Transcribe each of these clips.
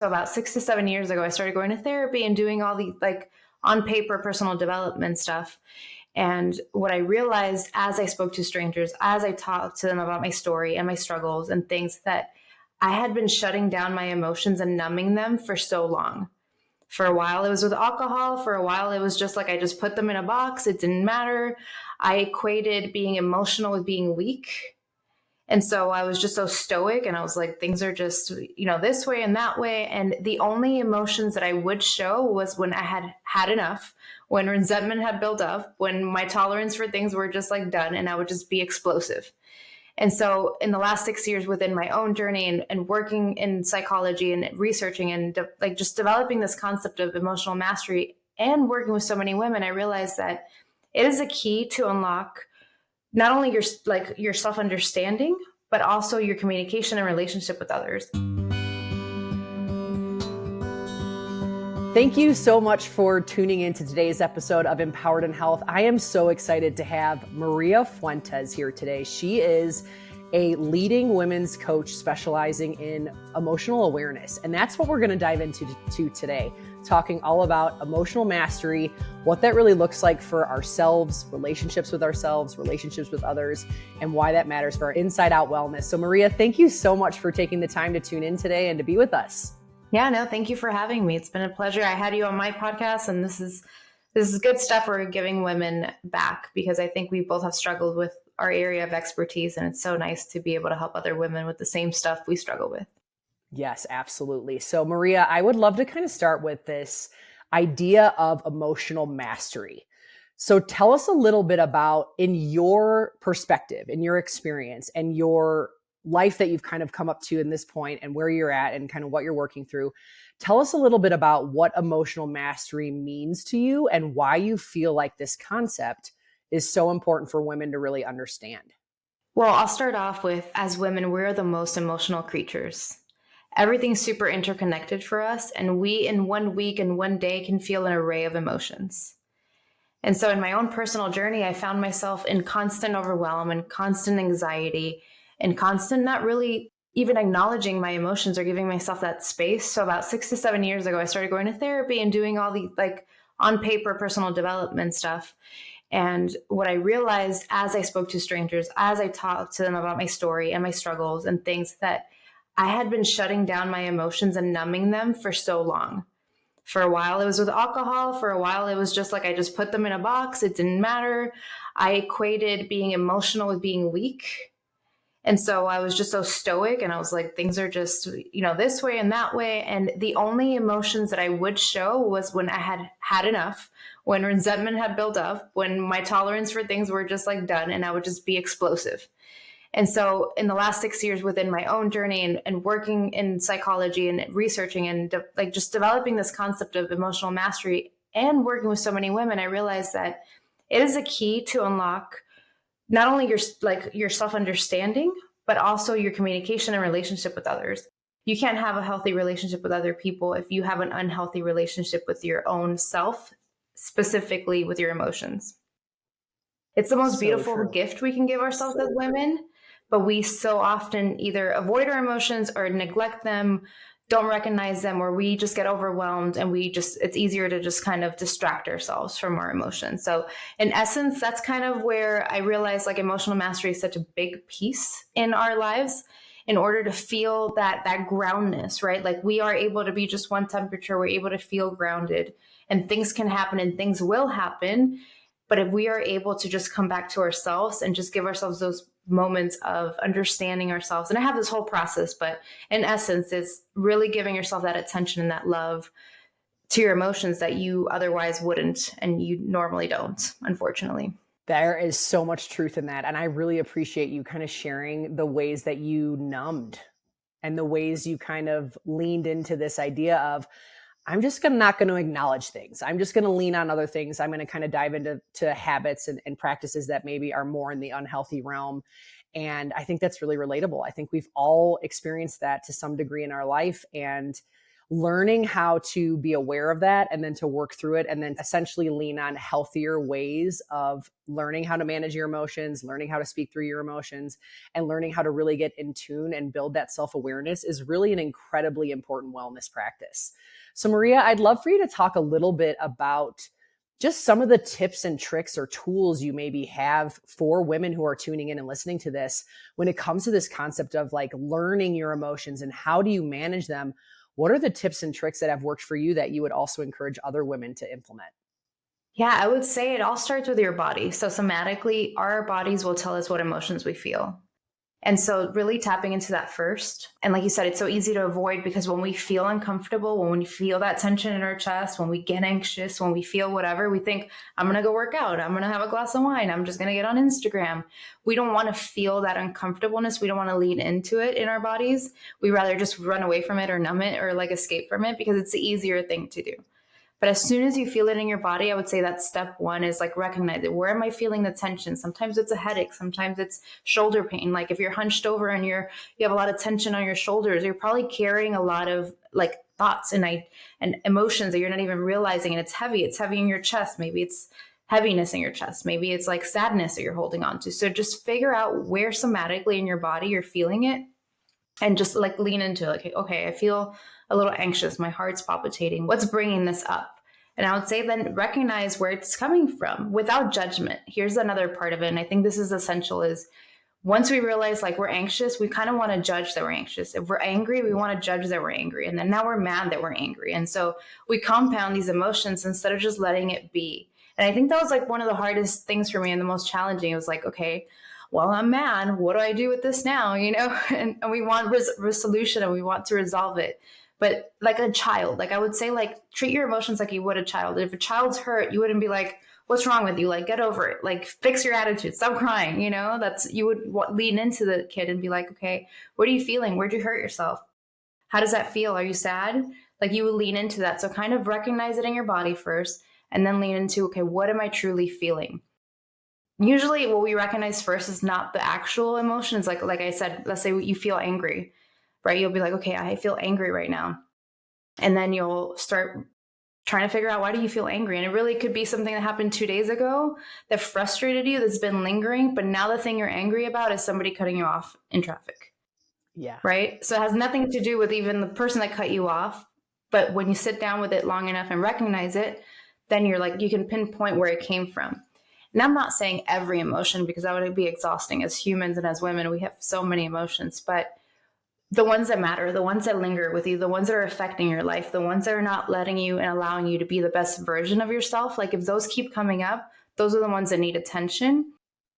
So about 6 to 7 years ago, I started going to therapy and doing all the on paper personal development stuff. And what I realized as I spoke to strangers, as I talked to them about my story and my struggles and things, that I had been shutting down my emotions and numbing them for so long. For a while, it was with alcohol. For a while, it was just like I just put them in a box. It didn't matter. I equated being emotional with being weak. And so I was just so stoic, and I was like, things are just, this way and that way. And the only emotions that I would show was when I had had enough, when resentment had built up, when my tolerance for things were just like done, and I would just be explosive. And so in the last 6 years within my own journey and working in psychology and researching and just developing this concept of emotional mastery and working with so many women, I realized that it is a key to unlock not only your self-understanding, but also your communication and relationship with others. Thank you so much for tuning in to today's episode of Empowered in Health. I am so excited to have Maria Fuentes here today. She is a leading women's coach specializing in emotional awareness. And that's what we're going to dive into today, talking all about emotional mastery, what that really looks like for ourselves, relationships with others, and why that matters for our inside out wellness. So Maria, thank you so much for taking the time to tune in today and to be with us. Yeah, no, thank you for having me. It's been a pleasure. I had you on my podcast, and this is good stuff. We're giving women back because I think we both have struggled with our area of expertise, and it's so nice to be able to help other women with the same stuff we struggle with. Yes, absolutely. So Maria, I would love to kind of start with this idea of emotional mastery. So tell us a little bit about, in your perspective, in your experience, and your life that you've kind of come up to in this point and where you're at and kind of what you're working through. Tell us a little bit about what emotional mastery means to you and why you feel like this concept is so important for women to really understand. Well, I'll start off with, as women, we're the most emotional creatures. Everything's super interconnected for us, and we in 1 week and 1 day can feel an array of emotions. And so in my own personal journey, I found myself in constant overwhelm and constant anxiety and constant not really even acknowledging my emotions or giving myself that space. So about 6 to 7 years ago, I started going to therapy and doing all the on paper personal development stuff. And what I realized as I spoke to strangers, as I talked to them about my story and my struggles and things, that I had been shutting down my emotions and numbing them for so long. For a while, it was with alcohol. For a while, it was just like I just put them in a box. It didn't matter. I equated being emotional with being weak. And so I was just so stoic, and I was like, things are just, this way and that way. And the only emotions that I would show was when I had had enough, when resentment had built up, when my tolerance for things were just like done, and I would just be explosive. And so in the last 6 years within my own journey and working in psychology and researching and just developing this concept of emotional mastery and working with so many women, I realized that it is a key to unlock not only your self-understanding, but also your communication and relationship with others. You can't have a healthy relationship with other people if you have an unhealthy relationship with your own self, specifically with your emotions. It's the most beautiful gift we can give ourselves as women, but we so often either avoid our emotions or neglect them, don't recognize them, or we just get overwhelmed, and it's easier to just kind of distract ourselves from our emotions. So in essence, that's kind of where I realized emotional mastery is such a big piece in our lives in order to feel that groundness, right? We are able to be just one temperature. We're able to feel grounded, and things can happen and things will happen. But if we are able to just come back to ourselves and just give ourselves those moments of understanding ourselves, and I have this whole process, but in essence, it's really giving yourself that attention and that love to your emotions that you otherwise wouldn't, and you normally don't, unfortunately. There is so much truth in that. And I really appreciate you kind of sharing the ways that you numbed and the ways you kind of leaned into this idea of, I'm just not going to acknowledge things. I'm just going to lean on other things. I'm going to kind of dive into habits and practices that maybe are more in the unhealthy realm. And I think that's really relatable. I think we've all experienced that to some degree in our life. And learning how to be aware of that and then to work through it, and then essentially lean on healthier ways of learning how to manage your emotions, learning how to speak through your emotions, and learning how to really get in tune and build that self-awareness is really an incredibly important wellness practice. So Maria, I'd love for you to talk a little bit about just some of the tips and tricks or tools you maybe have for women who are tuning in and listening to this when it comes to this concept of like learning your emotions and how do you manage them. What are the tips and tricks that have worked for you that you would also encourage other women to implement? Yeah, I would say it all starts with your body. So somatically, our bodies will tell us what emotions we feel. And so really tapping into that first. And like you said, it's so easy to avoid because when we feel uncomfortable, when we feel that tension in our chest, when we get anxious, when we feel whatever, we think, I'm going to go work out. I'm going to have a glass of wine. I'm just going to get on Instagram. We don't want to feel that uncomfortableness. We don't want to lean into it in our bodies. We rather just run away from it or numb it or like escape from it because it's the easier thing to do. But as soon as you feel it in your body, I would say that step one is like recognize it. Where am I feeling the tension? Sometimes it's a headache. Sometimes it's shoulder pain. Like if you're hunched over and you have a lot of tension on your shoulders, you're probably carrying a lot of like thoughts and emotions that you're not even realizing. And it's heavy. It's heavy in your chest. Maybe it's heaviness in your chest. Maybe it's like sadness that you're holding on to. So just figure out where somatically in your body you're feeling it and just like lean into it. Like, okay, I feel a little anxious. My heart's palpitating. What's bringing this up? And I would say then recognize where it's coming from without judgment. Here's another part of it. And I think this is essential is once we realize like we're anxious, we kind of want to judge that we're anxious. If we're angry, we want to judge that we're angry. And then now we're mad that we're angry. And so we compound these emotions instead of just letting it be. And I think that was like one of the hardest things for me and the most challenging. It was like, okay, well, I'm mad. What do I do with this now? And we want resolution and we want to resolve it. But like a child, like I would say, like treat your emotions like you would a child. If a child's hurt, you wouldn't be like, what's wrong with you? Like, get over it. Like, fix your attitude. Stop crying. You would lean into the kid and be like, okay, what are you feeling? Where'd you hurt yourself? How does that feel? Are you sad? Like you would lean into that. So kind of recognize it in your body first and then lean into, okay, what am I truly feeling? Usually what we recognize first is not the actual emotions. Like I said, let's say you feel angry, right? You'll be like, okay, I feel angry right now. And then you'll start trying to figure out why do you feel angry? And it really could be something that happened 2 days ago that frustrated you, that's been lingering. But now the thing you're angry about is somebody cutting you off in traffic. Yeah. Right? So it has nothing to do with even the person that cut you off. But when you sit down with it long enough and recognize it, then you're like, you can pinpoint where it came from. And I'm not saying every emotion because that would be exhausting. As humans and as women, we have so many emotions, but the ones that matter, the ones that linger with you, the ones that are affecting your life, the ones that are not letting you and allowing you to be the best version of yourself. Like if those keep coming up, those are the ones that need attention.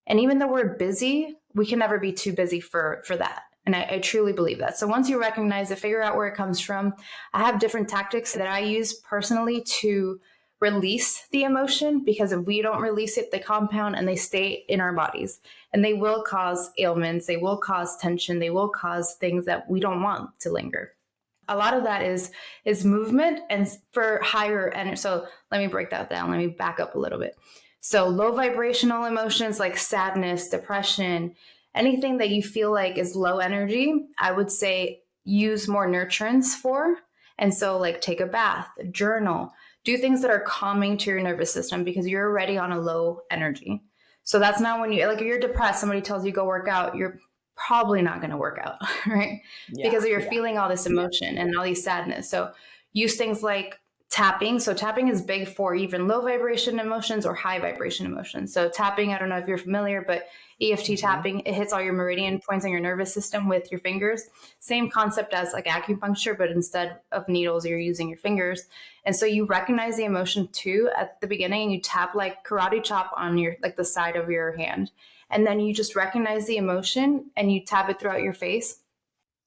And even though we're busy, we can never be too busy for that. And I truly believe that. So once you recognize it, figure out where it comes from. I have different tactics that I use personally to release the emotion, because if we don't release it, they compound and they stay in our bodies and they will cause ailments. They will cause tension. They will cause things that we don't want to linger. A lot of that is movement and for higher energy. So let me break that down. Let me back up a little bit. So low vibrational emotions like sadness, depression, anything that you feel like is low energy, I would say use more nurturance for. And so like take a bath, journal, do things that are calming to your nervous system because you're already on a low energy. So that's not when you, like if you're depressed, somebody tells you go work out, you're probably not going to work out, right? Yeah, because you're feeling all this emotion and all these sadness. So use things like tapping. So tapping is big for even low vibration emotions or high vibration emotions. So tapping, I don't know if you're familiar, but EFT tapping, it hits all your meridian points on your nervous system with your fingers. Same concept as like acupuncture, but instead of needles, you're using your fingers. And so you recognize the emotion too at the beginning and you tap like karate chop on your, like the side of your hand. And then you just recognize the emotion and you tap it throughout your face.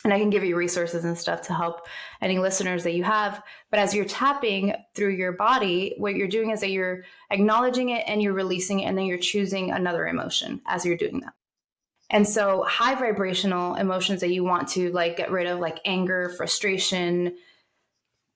And I can give you resources and stuff to help any listeners that you have. But as you're tapping through your body, what you're doing is that you're acknowledging it and you're releasing it, and then you're choosing another emotion as you're doing that. And so high vibrational emotions that you want to like get rid of, like anger, frustration,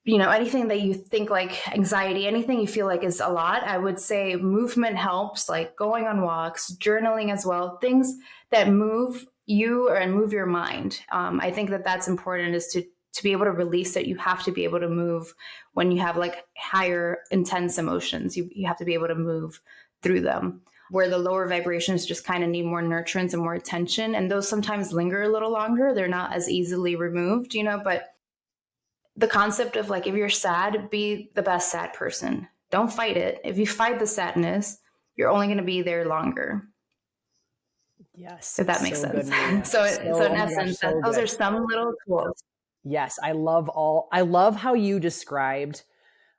anything that you think like anxiety, anything you feel like is a lot, I would say movement helps, like going on walks, journaling as well, things that move you and move your mind. I think that that's important, is to to be able to release it, you have to be able to move when you have like higher intense emotions. You have to be able to move through them, where the lower vibrations just kind of need more nurturance and more attention. And those sometimes linger a little longer. They're not as easily removed, but the concept of like, if you're sad, be the best sad person. Don't fight it. If you fight the sadness, you're only going to be there longer. Yes. If that makes so sense. Good, Maria. So in oh my essence, gosh, so those good. are some little tools. Yes, I love how you described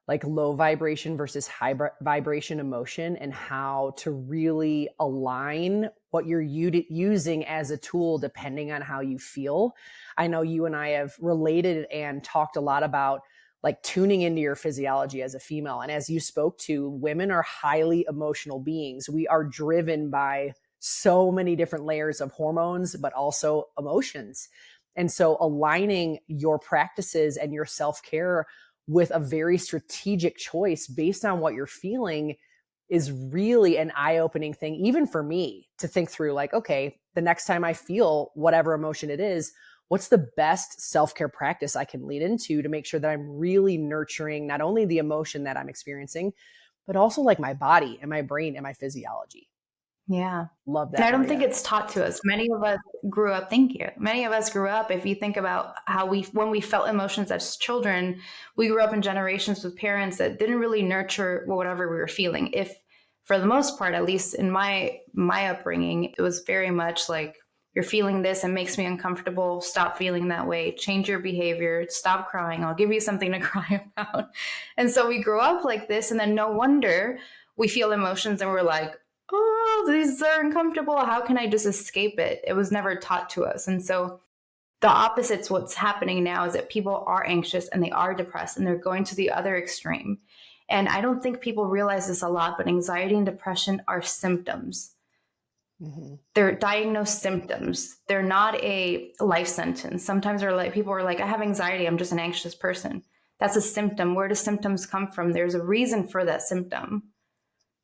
like low vibration versus high vibration emotion, and how to really align what you're using as a tool depending on how you feel. I know you and I have related and talked a lot about like tuning into your physiology as a female. And as you spoke to, women are highly emotional beings. We are driven by so many different layers of hormones, but also emotions. And so aligning your practices and your self-care with a very strategic choice based on what you're feeling is really an eye-opening thing, even for me, to think through like, okay, the next time I feel whatever emotion it is, what's the best self-care practice I can lead into to make sure that I'm really nurturing not only the emotion that I'm experiencing, but also like my body and my brain and my physiology. Yeah. Love that. And I don't Maria. think it's taught to us. Many of us grew up, thank you. Many of us grew up, if you think about how when we felt emotions as children, we grew up in generations with parents that didn't really nurture whatever we were feeling. If for the most part, at least in my upbringing, it was very much like, you're feeling this and makes me uncomfortable. Stop feeling that way. Change your behavior. Stop crying. I'll give you something to cry about. And so we grew up like this. And then no wonder we feel emotions and we're like, oh, these are uncomfortable. How can I just escape it? It was never taught to us. And so the opposite's what's happening now, is that people are anxious and they are depressed and they're going to the other extreme. And I don't think people realize this a lot, but anxiety and depression are symptoms. Mm-hmm. They're diagnosed symptoms. They're not a life sentence. Sometimes people are like, I have anxiety. I'm just an anxious person. That's a symptom. Where do symptoms come from? There's a reason for that symptom,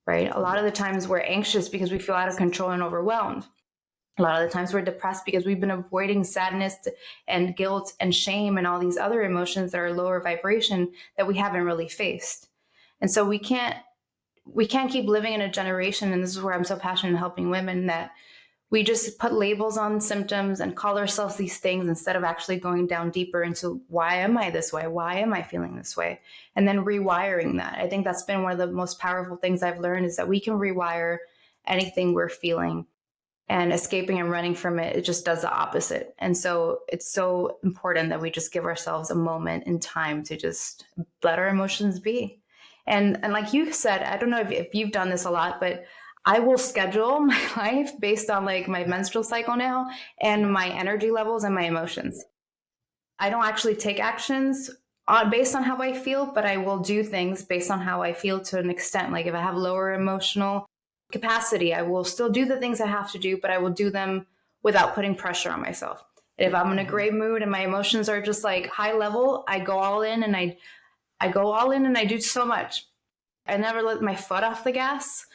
right? A lot of the times we're anxious because we feel out of control and overwhelmed. A lot of the times we're depressed because we've been avoiding sadness and guilt and shame and all these other emotions that are lower vibration that we haven't really faced. And so we can't keep living in a generation, and this is where I'm so passionate in helping women, that we just put labels on symptoms and call ourselves these things instead of actually going down deeper into, why am I this way? Why am I feeling this way? And then rewiring that. I think that's been one of the most powerful things I've learned, is that we can rewire anything we're feeling, and escaping and running from it just does the opposite. And so it's so important that we just give ourselves a moment in time to just let our emotions be. And like you said, I don't know if you've done this a lot, but I will schedule my life based on like my menstrual cycle now and my energy levels and my emotions. I don't actually take actions based on how I feel, but I will do things based on how I feel to an extent. Like if I have lower emotional capacity, I will still do the things I have to do, but I will do them without putting pressure on myself. And if I'm in a great mood and my emotions are just like high level, I go all in, and I go all in and I do so much. I never let my foot off the gas,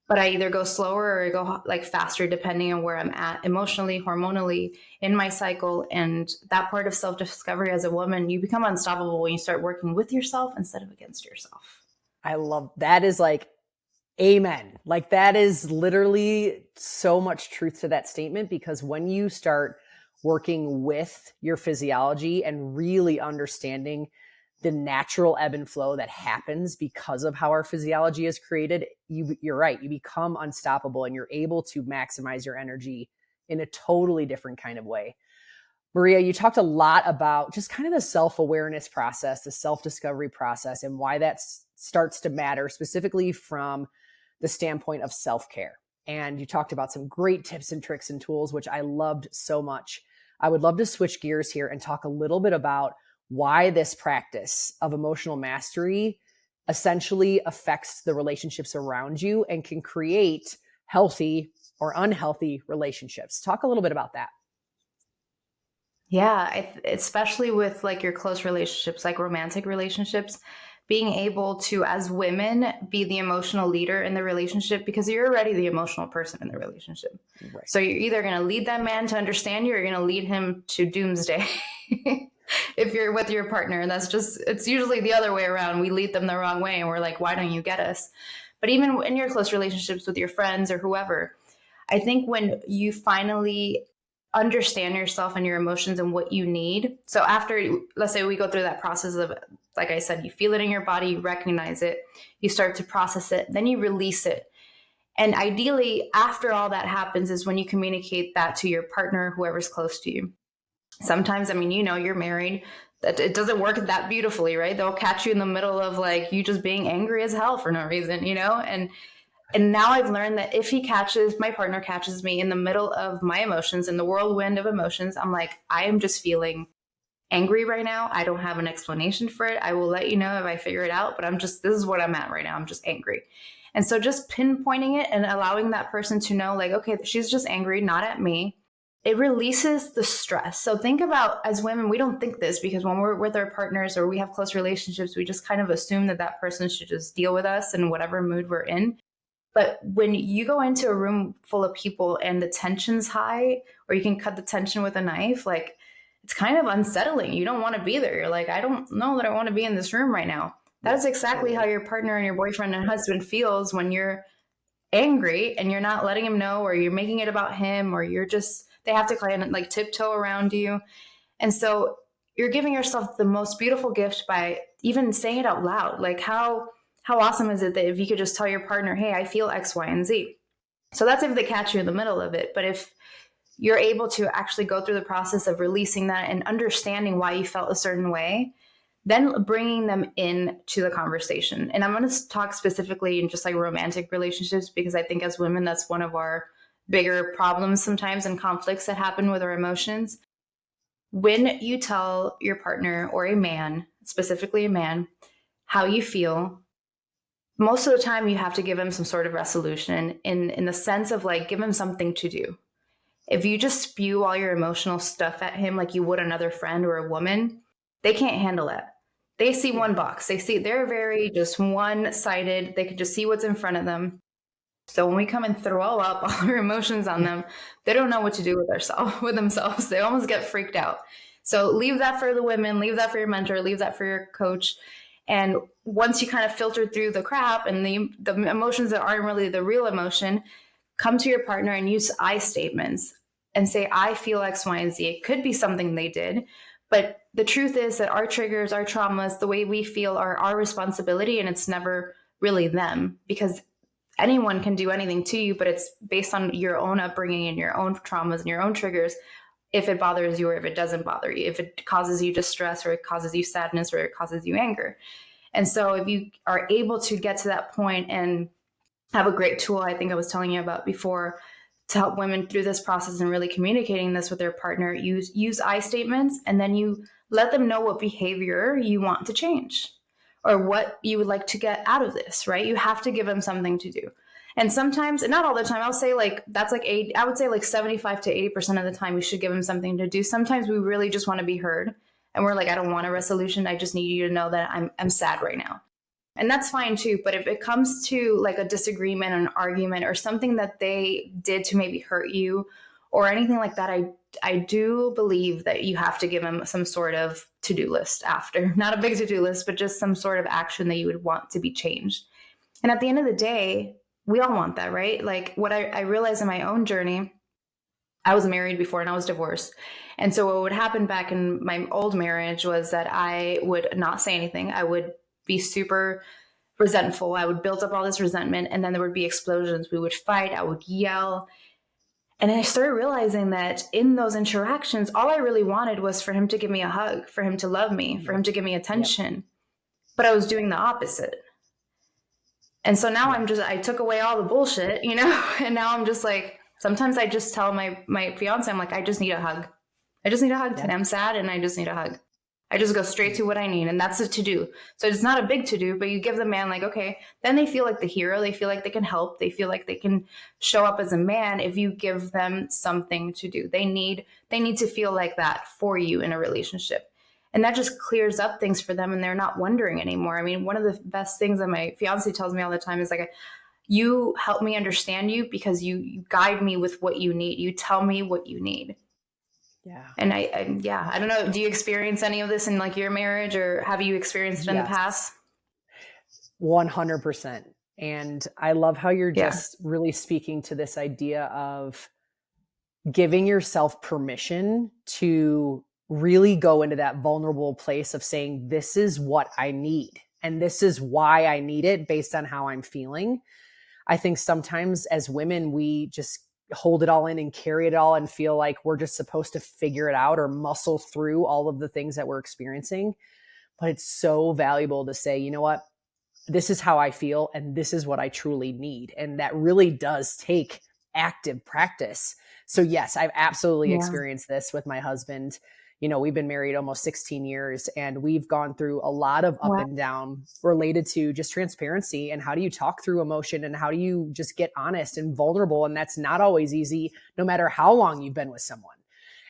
but I either go slower or I go like faster depending on where I'm at emotionally, hormonally in my cycle. And that part of self-discovery as a woman, you become unstoppable when you start working with yourself instead of against yourself. I love that. Is like, amen. Like that is literally so much truth to that statement, because when you start working with your physiology and really understanding the natural ebb and flow that happens because of how our physiology is created, you're right. You become unstoppable and you're able to maximize your energy in a totally different kind of way. Maria, you talked a lot about just kind of the self-awareness process, the self-discovery process, and why that starts to matter, specifically from the standpoint of self-care. And you talked about some great tips and tricks and tools, which I loved so much. I would love to switch gears here and talk a little bit about why this practice of emotional mastery essentially affects the relationships around you and can create healthy or unhealthy relationships. Talk a little bit about that. Yeah, especially with like your close relationships, like romantic relationships, being able to, as women, be the emotional leader in the relationship, because you're already the emotional person in the relationship. Right. So you're either going to lead that man to understand you, or you're going to lead him to doomsday. if you're with your partner. And it's usually the other way around. We lead them the wrong way and we're like, why don't you get us? But even in your close relationships with your friends or whoever, I think when you finally understand yourself and your emotions and what you need. So after, let's say we go through that process of, like I said, you feel it in your body, you recognize it, you start to process it, then you release it. And ideally, after all that happens is when you communicate that to your partner, whoever's close to you. Sometimes, I mean, you're married, that it doesn't work that beautifully, right? They'll catch you in the middle of like you just being angry as hell for no reason, and now I've learned that if my partner catches me in the middle of my emotions, in the whirlwind of emotions, I'm like, I am just feeling angry right now. I don't have an explanation for it. I will let you know if I figure it out, but this is what I'm at right now. I'm just angry. And so just pinpointing it and allowing that person to know, like, okay, she's just angry, not at me. It releases the stress. So think about, as women, we don't think this because when we're with our partners or we have close relationships, we just kind of assume that person should just deal with us in whatever mood we're in. But when you go into a room full of people and the tension's high, or you can cut the tension with a knife, like it's kind of unsettling. You don't want to be there. You're like, I don't know that I want to be in this room right now. That is exactly how your partner and your boyfriend and husband feels when you're angry and you're not letting him know, or you're making it about him, or they have to kind of like tiptoe around you. And so you're giving yourself the most beautiful gift by even saying it out loud. Like how awesome is it that if you could just tell your partner, hey, I feel X, Y, and Z. So that's if they catch you in the middle of it. But if you're able to actually go through the process of releasing that and understanding why you felt a certain way, then bringing them in to the conversation. And I'm going to talk specifically in just like romantic relationships, because I think as women, that's one of our bigger problems sometimes and conflicts that happen with our emotions. When you tell your partner or a man, specifically a man, how you feel, most of the time you have to give him some sort of resolution in the sense of like, give him something to do. If you just spew all your emotional stuff at him like you would another friend or a woman, they can't handle it. They see one box. They're very just one-sided. They can just see what's in front of them. So when we come and throw up all our emotions on them, they don't know what to do with themselves. They almost get freaked out. So leave that for the women, leave that for your mentor, leave that for your coach. And once you kind of filter through the crap and the emotions that aren't really the real emotion, come to your partner and use I statements and say, I feel X, Y, and Z. It could be something they did, but the truth is that our triggers, our traumas, the way we feel are our responsibility, and it's never really them, because anyone can do anything to you, but it's based on your own upbringing and your own traumas and your own triggers. If it bothers you or if it doesn't bother you, if it causes you distress or it causes you sadness or it causes you anger. And so if you are able to get to that point and have a great tool, I think I was telling you about before, to help women through this process and really communicating this with their partner, use I statements, and then you let them know what behavior you want to change or what you would like to get out of this, right? You have to give them something to do. And sometimes, and not all the time, I'll say like, I would say like 75 to 80% of the time we should give them something to do. Sometimes we really just want to be heard. And we're like, I don't want a resolution. I just need you to know that I'm sad right now. And that's fine too. But if it comes to like a disagreement, an argument, or something that they did to maybe hurt you or anything like that, I do believe that you have to give them some sort of to-do list after. Not a big to-do list, but just some sort of action that you would want to be changed. And at the end of the day, we all want that, right? Like what I realized in my own journey, I was married before and I was divorced. And so what would happen back in my old marriage was that I would not say anything. I would be super resentful. I would build up all this resentment, and then there would be explosions. We would fight. I would yell. And I started realizing that in those interactions, all I really wanted was for him to give me a hug, for him to love me, for him to give me attention. Yep. But I was doing the opposite. And so now I took away all the bullshit, and now I'm just like, sometimes I just tell my fiance, I'm like, I just need a hug. I just need a hug today. I'm sad and I just need a hug. I just go straight to what I need, and that's a to-do. So it's not a big to-do, but you give the man like, okay, then they feel like the hero. They feel like they can help. They feel like they can show up as a man if you give them something to do. They need to feel like that for you in a relationship. And that just clears up things for them, and they're not wondering anymore. I mean, one of the best things that my fiance tells me all the time is like, you help me understand you because you guide me with what you need. You tell me what you need. Yeah. And I don't know. Do you experience any of this in like your marriage, or have you experienced it in the Yes. past? 100%. And I love how you're Yeah. just really speaking to this idea of giving yourself permission to really go into that vulnerable place of saying, this is what I need. And this is why I need it based on how I'm feeling. I think sometimes as women, we just hold it all in and carry it all and feel like we're just supposed to figure it out or muscle through all of the things that we're experiencing. But it's so valuable to say, you know what? This is how I feel and this is what I truly need. And that really does take active practice. So yes, I've absolutely Yeah. experienced this with my husband. You know, we've been married almost 16 years and we've gone through a lot of up Wow. and down related to just transparency and how do you talk through emotion and how do you just get honest and vulnerable. And that's not always easy, no matter how long you've been with someone.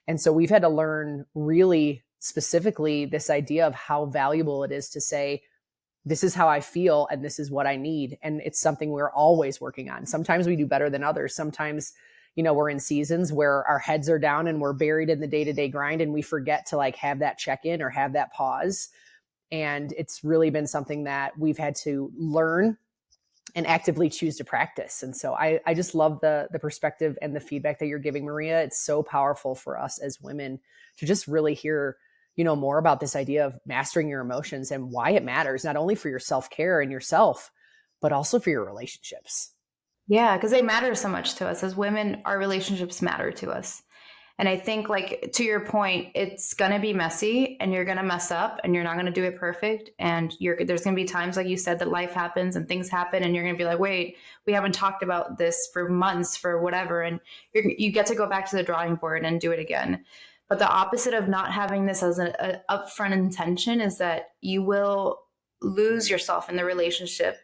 And so we've had to learn really specifically this idea of how valuable it is to say, this is how I feel and this is what I need. And it's something we're always working on. Sometimes we do better than others. Sometimes, you know, we're in seasons where our heads are down and we're buried in the day-to-day grind and we forget to like have that check-in or have that pause. And it's really been something that we've had to learn and actively choose to practice. And so I just love the perspective and the feedback that you're giving, Maria. It's so powerful for us as women to just really hear, you know, more about this idea of mastering your emotions and why it matters, not only for your self-care and yourself, but also for your relationships. Yeah, because they matter so much to us as women. Our relationships matter to us. And I think, like, to your point, it's going to be messy and you're going to mess up and you're not going to do it perfect. And there's going to be times, like you said, that life happens and things happen and you're going to be like, wait, we haven't talked about this for months, for whatever. And you get to go back to the drawing board and do it again. But the opposite of not having this as an upfront intention is that you will lose yourself in the relationship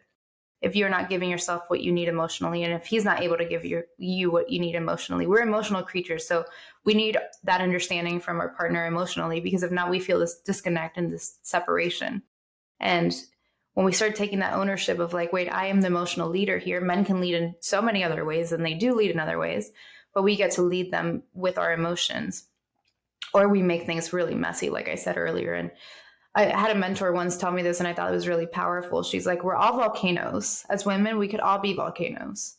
if you're not giving yourself what you need emotionally, and if he's not able to give you what you need emotionally. We're emotional creatures, so we need that understanding from our partner emotionally, because if not, we feel this disconnect and this separation. And when we start taking that ownership of like, wait, I am the emotional leader here. Men can lead in so many other ways, and they do lead in other ways, but we get to lead them with our emotions, or we make things really messy, like I said earlier. And I had a mentor once tell me this, and I thought it was really powerful. She's like, we're all volcanoes. As women, we could all be volcanoes.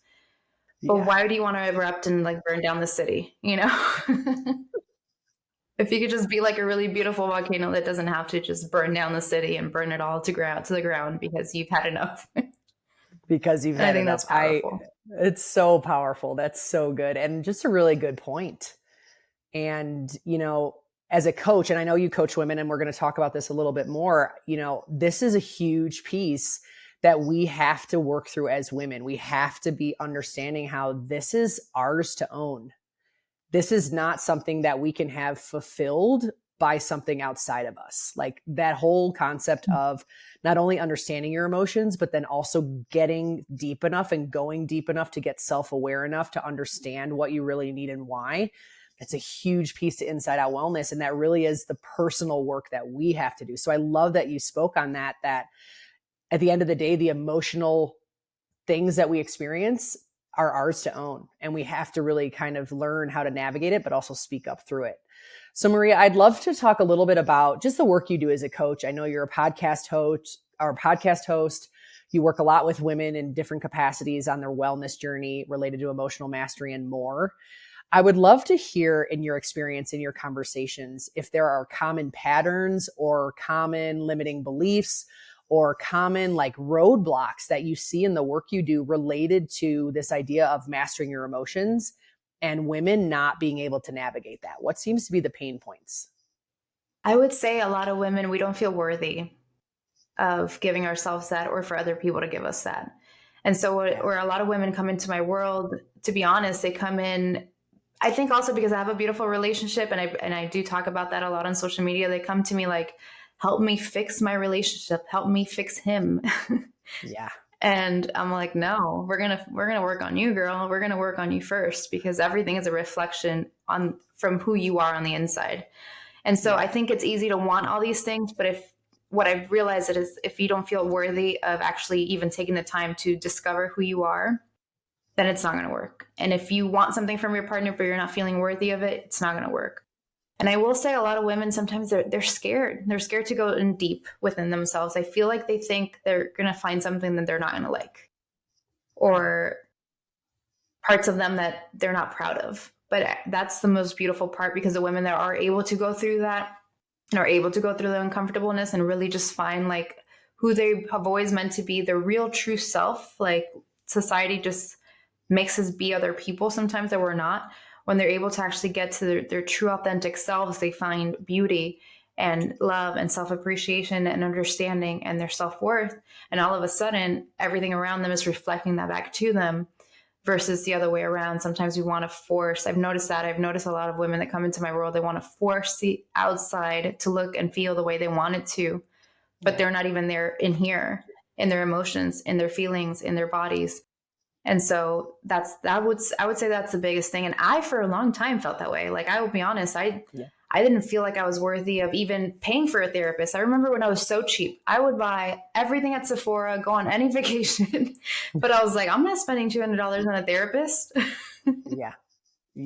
But Yeah. why do you want to erupt and like burn down the city? You know? If you could just be like a really beautiful volcano that doesn't have to just burn down the city and burn it all to the ground because you've had enough. Because you've And I had think enough. that's powerful. It's so powerful. That's so good. And just a really good point. And, you know, as a coach, and I know you coach women, and we're going to talk about this a little bit more, you know, this is a huge piece that we have to work through as women. We have to be understanding how this is ours to own. This is not something that we can have fulfilled by something outside of us. Like that whole concept of not only understanding your emotions, but then also getting deep enough and going deep enough to get self-aware enough to understand what you really need and why. It's a huge piece to inside out wellness. And that really is the personal work that we have to do. So I love that you spoke on that at the end of the day, the emotional things that we experience are ours to own. And we have to really kind of learn how to navigate it, but also speak up through it. So Maria, I'd love to talk a little bit about just the work you do as a coach. I know you're a podcast host. You work a lot with women in different capacities on their wellness journey related to emotional mastery and more. I would love to hear in your experience, in your conversations, if there are common patterns or common limiting beliefs or common like roadblocks that you see in the work you do related to this idea of mastering your emotions and women not being able to navigate that. What seems to be the pain points? I would say a lot of women, we don't feel worthy of giving ourselves that, or for other people to give us that. And so Yeah. where a lot of women come into my world, to be honest, they come in, I think also because I have a beautiful relationship, and I do talk about that a lot on social media. They come to me like, help me fix my relationship, help me fix him. Yeah. And I'm like, no, we're gonna work on you, girl. We're gonna work on you first, because everything is a reflection on from who you are on the inside. And so I Yeah. think it's easy to want all these things, but if what I've realized is if you don't feel worthy of actually even taking the time to discover who you are, then it's not going to work. And if you want something from your partner, but you're not feeling worthy of it, it's not going to work. And I will say a lot of women, sometimes they're scared. They're scared to go in deep within themselves. I feel like they think they're going to find something that they're not going to like, or parts of them that they're not proud of. But that's the most beautiful part, because the women that are able to go through that and are able to go through the uncomfortableness and really just find like who they have always meant to be, their real true self. Like society just makes us be other people sometimes that we're not. When they're able to actually get to their true authentic selves, they find beauty and love and self-appreciation and understanding and their self-worth. And all of a sudden, everything around them is reflecting that back to them, versus the other way around. Sometimes we want to force. I've noticed a lot of women that come into my world, they want to force the outside to look and feel the way they want it to, but they're not even there in here, in their emotions, in their feelings, in their bodies. And so I would say that's the biggest thing. And I, for a long time, felt that way. Like, I will be honest, I didn't feel like I was worthy of even paying for a therapist. I remember when I was so cheap, I would buy everything at Sephora, go on any vacation, but I was like, I'm not spending $200 on a therapist. Yeah.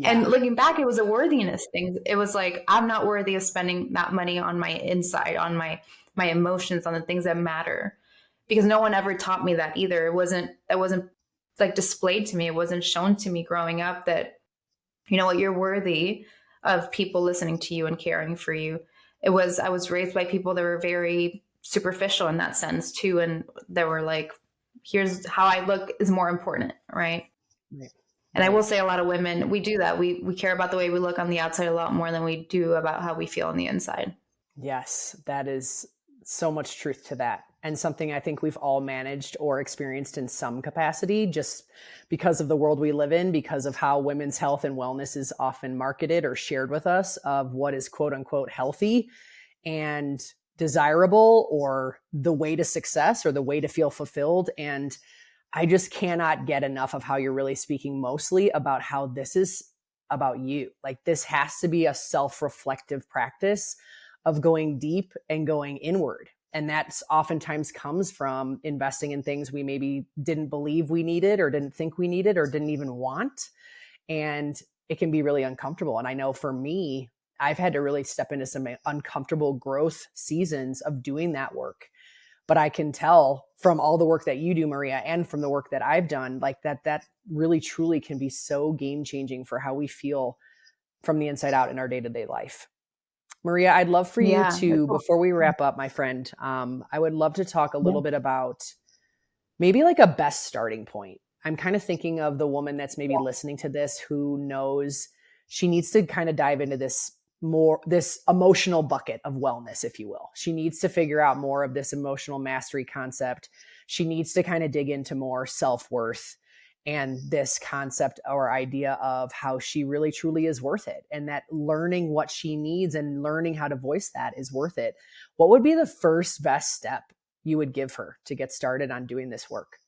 And looking back, it was a worthiness thing. It was like, I'm not worthy of spending that money on my inside, on my emotions, on the things that matter, because no one ever taught me that either. It wasn't like displayed to me. It wasn't shown to me growing up that, you know what, you're worthy of people listening to you and caring for you. I was raised by people that were very superficial in that sense too. And they were like, here's how I look is more important. Right. And I will say a lot of women, we do that. We care about the way we look on the outside a lot more than we do about how we feel on the inside. Yes, that is so much truth to that. And something I think we've all managed or experienced in some capacity, just because of the world we live in, because of how women's health and wellness is often marketed or shared with us, of what is quote unquote healthy and desirable, or the way to success, or the way to feel fulfilled. And I just cannot get enough of how you're really speaking mostly about how this is about you. Like, this has to be a self-reflective practice of going deep and going inward. And that's oftentimes comes from investing in things we maybe didn't believe we needed, or didn't think we needed, or didn't even want. And it can be really uncomfortable. And I know for me, I've had to really step into some uncomfortable growth seasons of doing that work. But I can tell from all the work that you do, Maria, and from the work that I've done, like that really truly can be so game changing for how we feel from the inside out in our day-to-day life. Maria, I'd love for you to, before we wrap up, my friend, I would love to talk a little bit about maybe like a best starting point. I'm kind of thinking of the woman that's maybe listening to this, who knows she needs to kind of dive into this emotional bucket of wellness, if you will. She needs to figure out more of this emotional mastery concept. She needs to kind of dig into more self-worth and this concept or idea of how she really truly is worth it, and that learning what she needs and learning how to voice that is worth it. What would be the first best step you would give her to get started on doing this work?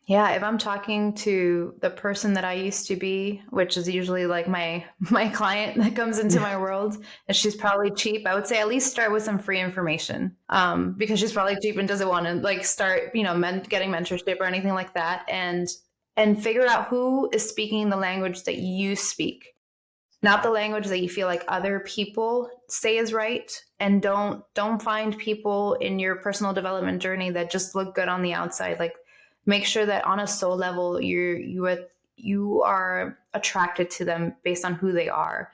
Yeah, if I'm talking to the person that I used to be, which is usually like my client that comes into my world, and she's probably cheap, I would say at least start with some free information, because she's probably cheap and doesn't want to like start, getting mentorship or anything like that, and figure out who is speaking the language that you speak, not the language that you feel like other people say is right. And don't find people in your personal development journey that just look good on the outside. Like, make sure that on a soul level, you are attracted to them based on who they are.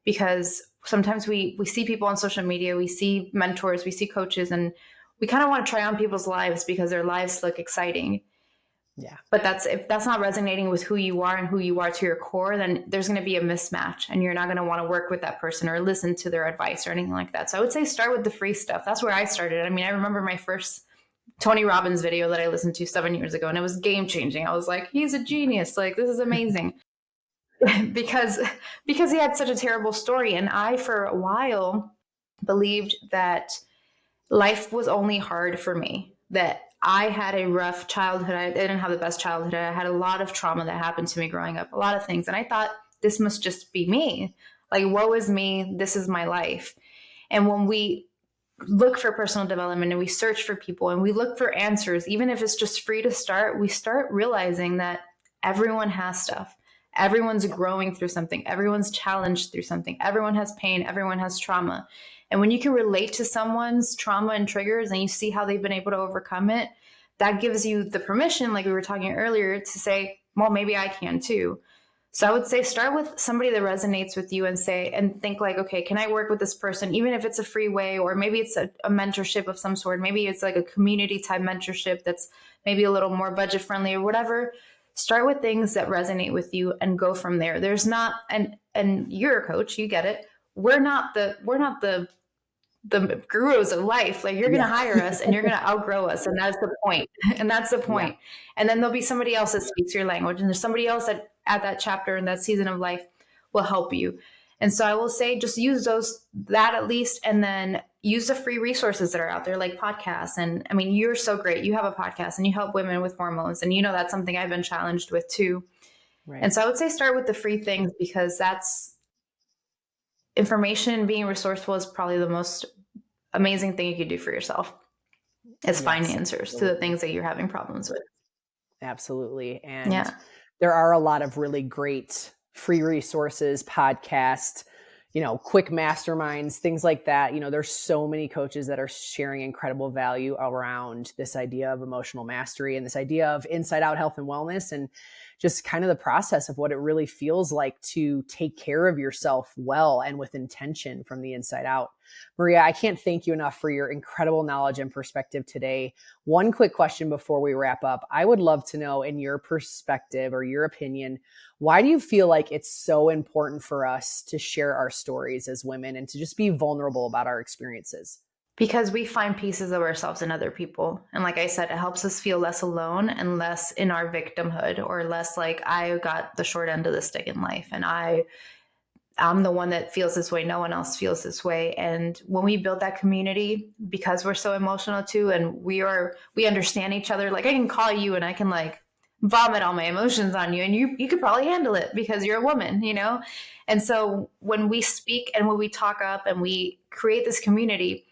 Because sometimes we see people on social media, we see mentors, we see coaches, and we kind of want to try on people's lives because their lives look exciting. Yeah. But if that's not resonating with who you are and who you are to your core, then there's going to be a mismatch, and you're not going to want to work with that person or listen to their advice or anything like that. So I would say start with the free stuff. That's where I started. I mean, I remember my first Tony Robbins video that I listened to 7 years ago, and it was game changing. I was like, he's a genius. Like, this is amazing. because he had such a terrible story. And I, for a while, believed that life was only hard for me, that I had a rough childhood. I didn't have the best childhood. I had a lot of trauma that happened to me growing up, a lot of things. And I thought, this must just be me. Like, woe is me. This is my life. And when we look for personal development and we search for people and we look for answers, even if it's just free to start, we start realizing that everyone has stuff. Everyone's growing through something. Everyone's challenged through something. Everyone has pain. Everyone has trauma. And when you can relate to someone's trauma and triggers and you see how they've been able to overcome it, that gives you the permission, like we were talking earlier, to say, well, maybe I can too. So I would say start with somebody that resonates with you and think like, okay, can I work with this person, even if it's a free way, or maybe it's a mentorship of some sort. Maybe it's like a community type mentorship that's maybe a little more budget friendly or whatever. Start with things that resonate with you and go from there. There's not, and you're a coach, you get it. We're not the gurus of life. Like, you're going to hire us and you're going to outgrow us. And that's the point. And that's the point. Yeah. And then there'll be somebody else that speaks your language. And there's somebody else that at that chapter in that season of life will help you. And so I will say, just use that at least, and then use the free resources that are out there, like podcasts. And I mean, you're so great. You have a podcast and you help women with hormones. And that's something I've been challenged with too. Right. And so I would say start with the free things, because that's information, and being resourceful is probably the most amazing thing you could do for yourself, is find answers to the things that you're having problems with. Absolutely. And there are a lot of really great free resources, podcasts, quick masterminds, things like that. There's so many coaches that are sharing incredible value around this idea of emotional mastery and this idea of inside out health and wellness, and just kind of the process of what it really feels like to take care of yourself well and with intention from the inside out. Maria, I can't thank you enough for your incredible knowledge and perspective today. One quick question before we wrap up. I would love to know, in your perspective or your opinion, why do you feel like it's so important for us to share our stories as women and to just be vulnerable about our experiences? Because we find pieces of ourselves in other people. And like I said, it helps us feel less alone and less in our victimhood, or less like, I got the short end of the stick in life and I'm the one that feels this way. No one else feels this way. And when we build that community, because we're so emotional too, and we understand each other, like I can call you and I can like vomit all my emotions on you, and you could probably handle it because you're a woman, And so when we speak and when we talk up and we create this community,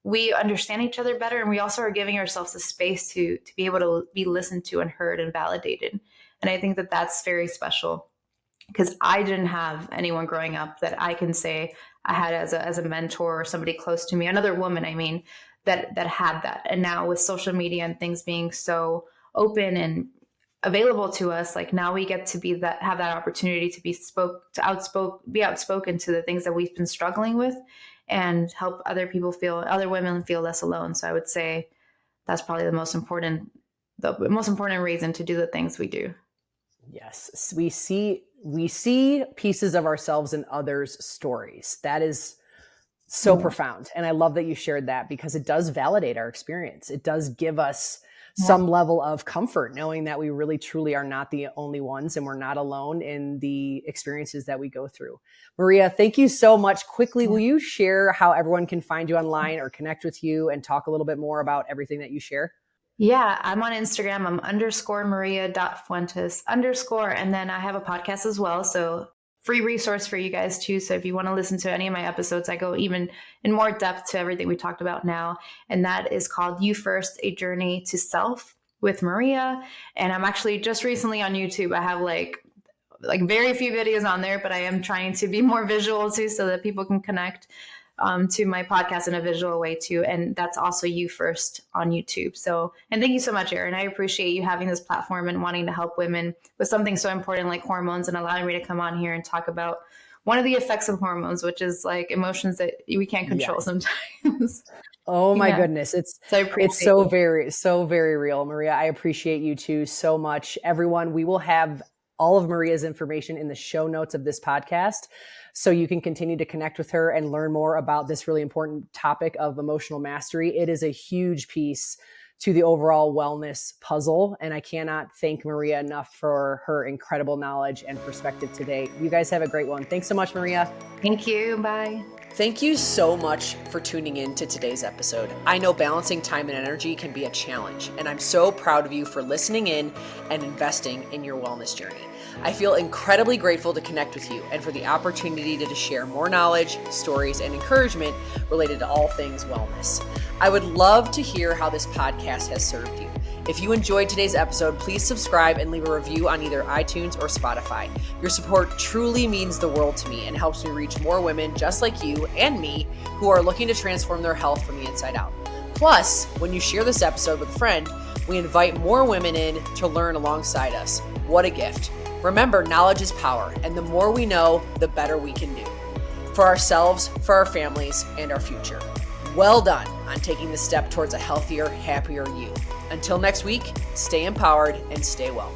we understand each other better. And we also are giving ourselves a space to be able to be listened to and heard and validated. And I think that that's very special, because I didn't have anyone growing up that I can say I had as a mentor or somebody close to me, another woman, that had that. And now with social media and things being so open and available to us, like now we get to have that opportunity to be outspoken to the things that we've been struggling with, and help other women feel less alone. So I would say that's probably the most important reason to do the things we do. Yes. We see pieces of ourselves in others' stories. That is so profound. And I love that you shared that, because it does validate our experience. It does give us some level of comfort, knowing that we really truly are not the only ones and we're not alone in the experiences that we go through. Maria, thank you so much. Quickly, will you share how everyone can find you online or connect with you and talk a little bit more about everything that you share? Yeah, I'm on Instagram. I'm _Maria.Fuentes_. And then I have a podcast as well. So free resource for you guys too. So if you want to listen to any of my episodes, I go even in more depth to everything we talked about now. And that is called You First, A Journey to Self with Maria. And I'm actually just recently on YouTube. I have like very few videos on there, but I am trying to be more visual too, so that people can connect to my podcast in a visual way too. And that's also You First on YouTube. So, and thank you so much, Erin. I appreciate you having this platform and wanting to help women with something so important like hormones, and allowing me to come on here and talk about one of the effects of hormones, which is like emotions that we can't control sometimes. Oh my goodness. It's so very real. Maria, I appreciate you too so much. Everyone, we will have all of Maria's information in the show notes of this podcast, so you can continue to connect with her and learn more about this really important topic of emotional mastery. It is a huge piece to the overall wellness puzzle, and I cannot thank Maria enough for her incredible knowledge and perspective today. You guys have a great one. Thanks so much, Maria. Thank you. Bye. Thank you so much for tuning in to today's episode. I know balancing time and energy can be a challenge, and I'm so proud of you for listening in and investing in your wellness journey. I feel incredibly grateful to connect with you and for the opportunity to share more knowledge, stories, and encouragement related to all things wellness. I would love to hear how this podcast has served you. If you enjoyed today's episode, please subscribe and leave a review on either iTunes or Spotify. Your support truly means the world to me and helps me reach more women just like you and me who are looking to transform their health from the inside out. Plus, when you share this episode with a friend, we invite more women in to learn alongside us. What a gift. Remember, knowledge is power, and the more we know, the better we can do. For ourselves, for our families, and our future. Well done on taking the step towards a healthier, happier you. Until next week, stay empowered and stay well.